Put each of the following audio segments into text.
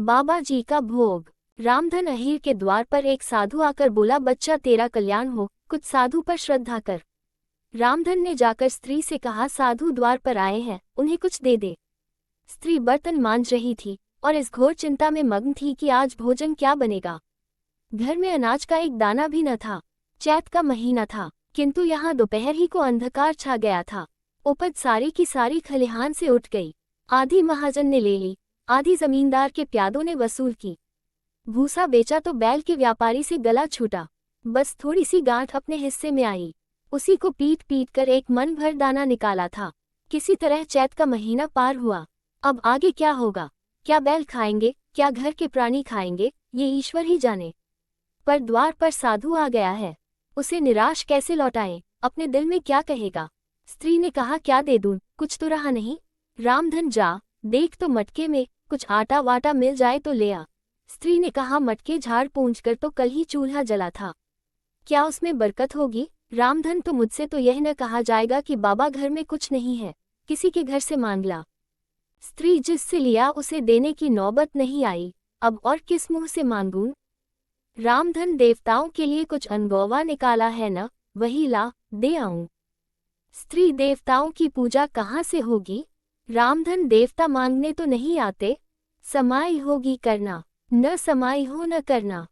बाबा जी का भोग। रामधन अहीर के द्वार पर एक साधु आकर बोला, बच्चा तेरा कल्याण हो, कुछ साधु पर श्रद्धा कर। रामधन ने जाकर स्त्री से कहा, साधु द्वार पर आए हैं, उन्हें कुछ दे दे। स्त्री बर्तन मांज रही थी और इस घोर चिंता में मग्न थी कि आज भोजन क्या बनेगा। घर में अनाज का एक दाना भी न था। चैत का महीना था, किंतु यहाँ दोपहर ही को अंधकार छा गया था। उपज सारी की सारी खलिहान से उठ गई। आधी महाजन ने ले ली, आधी जमींदार के प्यादों ने वसूल की। भूसा बेचा तो बैल के व्यापारी से गला छूटा। बस थोड़ी सी गांठ अपने हिस्से में आई, उसी को पीट पीट कर एक मन भर दाना निकाला था। किसी तरह चैत का महीना पार हुआ। अब आगे क्या होगा? क्या बैल खाएंगे, क्या घर के प्राणी खाएंगे, ये ईश्वर ही जाने। पर द्वार पर साधु आ गया है, उसे निराश कैसे लौटाएं? अपने दिल में क्या कहेगा? स्त्री ने कहा, क्या दे दूं, कुछ तो रहा नहीं। रामधन जा देख तो मटके में कुछ आटा वाटा मिल जाए तो ले आ। स्त्री ने कहा, मटके झाड़ पूंछ कर तो कल ही चूल्हा जला था, क्या उसमें बरकत होगी? रामधन, तो मुझसे तो यह न कहा जाएगा कि बाबा घर में कुछ नहीं है, किसी के घर से मांग ला। स्त्री जिससे लिया उसे देने की नौबत नहीं आई, अब और किस मुंह से मांगूं? रामधन, देवताओं के लिए कुछ अनगौवा निकाला है न, वही ला, दे आऊं। स्त्री, देवताओं की पूजा कहाँ से होगी? रामधन, देवता मांगने तो नहीं आते, समाई होगी करना, न समाई हो न करना।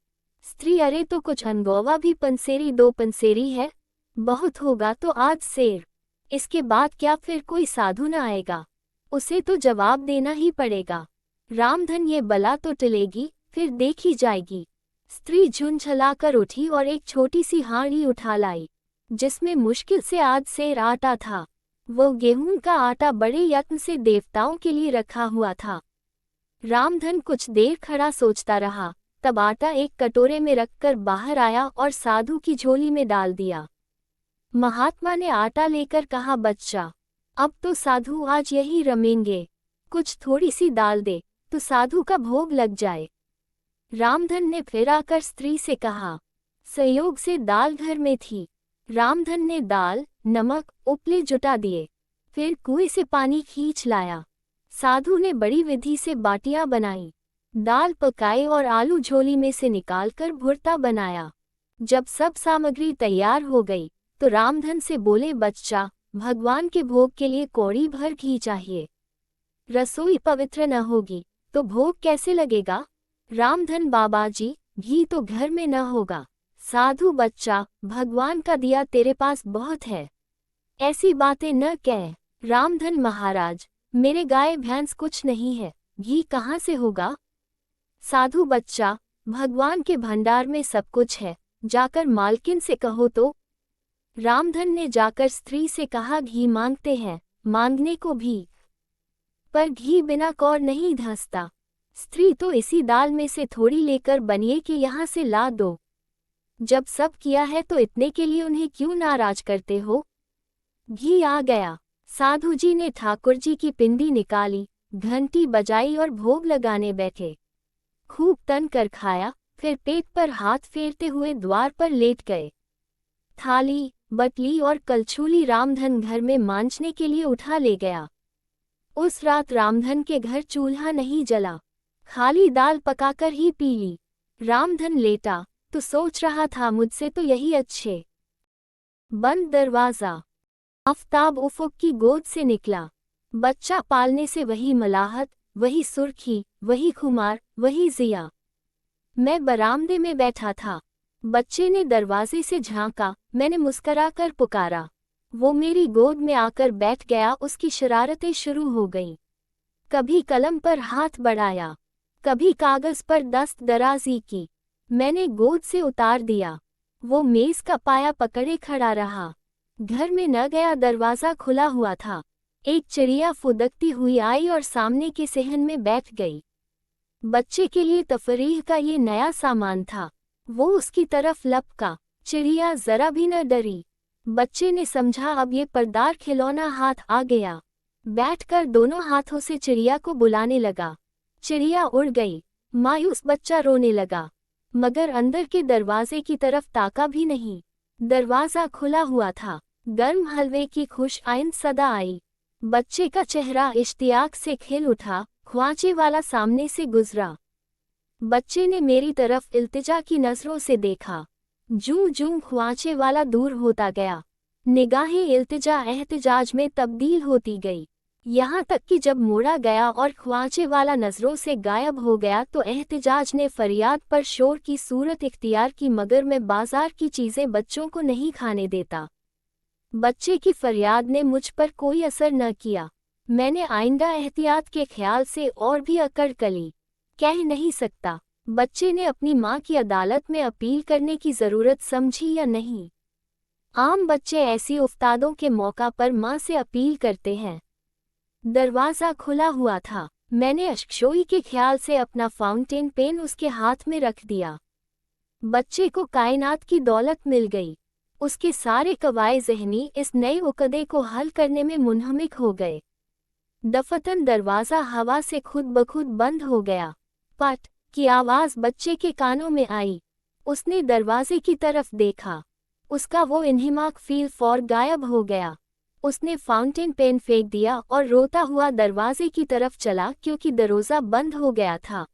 स्त्री, अरे तो कुछ अनगौवा भी पंसेरी दो पंसेरी है, बहुत होगा तो आज सेर। इसके बाद क्या फिर कोई साधु न आएगा? उसे तो जवाब देना ही पड़ेगा। रामधन, ये बला तो टलेगी, फिर देखी जाएगी। स्त्री झुंझलाकर उठी और एक छोटी सी हांडी उठा लाई, जिसमें मुश्किल से आज सेर आटा था। वो गेहूं का आटा बड़े यत्न से देवताओं के लिए रखा हुआ था। रामधन कुछ देर खड़ा सोचता रहा, तब आटा एक कटोरे में रखकर बाहर आया और साधु की झोली में डाल दिया। महात्मा ने आटा लेकर कहा, बच्चा, अब तो साधु आज यही रमेंगे, कुछ थोड़ी सी दाल दे तो साधु का भोग लग जाए। रामधन ने फिर आकर स्त्री से कहा, संयोग से दाल घर में थी। रामधन ने दाल, नमक, उपले जुटा दिए, फिर कुएं से पानी खींच लाया। साधु ने बड़ी विधि से बाटियां बनाई, दाल पकाई और आलू झोली में से निकालकर भुर्ता बनाया। जब सब सामग्री तैयार हो गई तो रामधन से बोले, बच्चा, भगवान के भोग के लिए कौड़ी भर घी चाहिए। रसोई पवित्र न होगी तो भोग कैसे लगेगा? रामधन, बाबाजी, घी तो घर में न होगा। साधु, बच्चा, भगवान का दिया तेरे पास बहुत है, ऐसी बातें न कह। रामधन, महाराज, मेरे गाय भैंस कुछ नहीं है, घी कहाँ से होगा? साधु, बच्चा, भगवान के भंडार में सब कुछ है, जाकर मालकिन से कहो तो। रामधन ने जाकर स्त्री से कहा, घी मांगते हैं, मांगने को भी, पर घी बिना कौर नहीं धंसता। स्त्री, तो इसी दाल में से थोड़ी लेकर बनिए कि यहाँ से ला दो। जब सब किया है तो इतने के लिए उन्हें क्यों नाराज करते हो? घी आ गया। साधु जी ने ठाकुर जी की पिंडी निकाली, घंटी बजाई और भोग लगाने बैठे। खूब तन कर खाया, फिर पेट पर हाथ फेरते हुए द्वार पर लेट गए। थाली, बटली और कलछूली रामधन घर में मांजने के लिए उठा ले गया। उस रात रामधन के घर चूल्हा नहीं जला, खाली दाल पकाकर ही पी ली। रामधन लेटा तो सोच रहा था, मुझसे तो यही अच्छे। बंद दरवाजा। आफताब उफुक की गोद से निकला। बच्चा पालने से वही मलाहत, वही सुर्खी, वही खुमार, वही जिया। मैं बरामदे में बैठा था, बच्चे ने दरवाजे से झांका, मैंने मुस्कराकर पुकारा, वो मेरी गोद में आकर बैठ गया। उसकी शरारतें शुरू हो गईं। कभी कलम पर हाथ बढ़ाया, कभी कागज पर दस्त दराजी की। मैंने गोद से उतार दिया, वो मेज का पाया पकड़े खड़ा रहा। घर में न गया, दरवाजा खुला हुआ था। एक चिड़िया फुदकती हुई आई और सामने के सेहन में बैठ गई। बच्चे के लिए तफरीह का ये नया सामान था। वो उसकी तरफ लपका, चिड़िया जरा भी न डरी। बच्चे ने समझा अब ये परदार खिलौना हाथ आ गया। बैठकर दोनों हाथों से चिड़िया को बुलाने लगा। चिड़िया उड़ गई। मायूस बच्चा रोने लगा, मगर अंदर के दरवाजे की तरफ ताका भी नहीं। दरवाजा खुला हुआ था। गर्म हलवे की खुश आइंद सदा आई। बच्चे का चेहरा इश्तियाक से खिल उठा। ख्वाचे वाला सामने से गुजरा। बच्चे ने मेरी तरफ इल्तिजा की नजरों से देखा। जूं जूं ख्वांचे वाला दूर होता गया, निगाहें इल्तिजा एहतिजाज में तब्दील होती गई। यहाँ तक कि जब मोड़ा गया और ख्वांचे वाला नजरों से गायब हो गया तो एहतिजाज ने फरियाद पर शोर की सूरत इख्तियार की, मगर मैं बाजार की चीज़ें बच्चों को नहीं खाने देता। बच्चे की फरियाद ने मुझ पर कोई असर न किया। मैंने आइंदा एहतियात के ख्याल से और भी अकड़ कली। कह नहीं सकता बच्चे ने अपनी माँ की अदालत में अपील करने की ज़रूरत समझी या नहीं। आम बच्चे ऐसी उफ्तादों के मौका पर माँ से अपील करते हैं। दरवाज़ा खुला हुआ था। मैंने अश्कशोई के ख्याल से अपना फाउंटेन पेन उसके हाथ में रख दिया। बच्चे को कायनात की दौलत मिल गई। उसके सारे कवाए ज़हनी इस नए उकदे को हल करने में मुनहमिक हो गए। दफतन दरवाज़ा हवा से खुद ब खुद बंद हो गया। पट की आवाज़ बच्चे के कानों में आई। उसने दरवाजे की तरफ देखा। उसका वो इन्हिमाक फील फौर गायब हो गया। उसने फाउंटेन पेन फेंक दिया और रोता हुआ दरवाजे की तरफ चला, क्योंकि दरवाज़ा बंद हो गया था।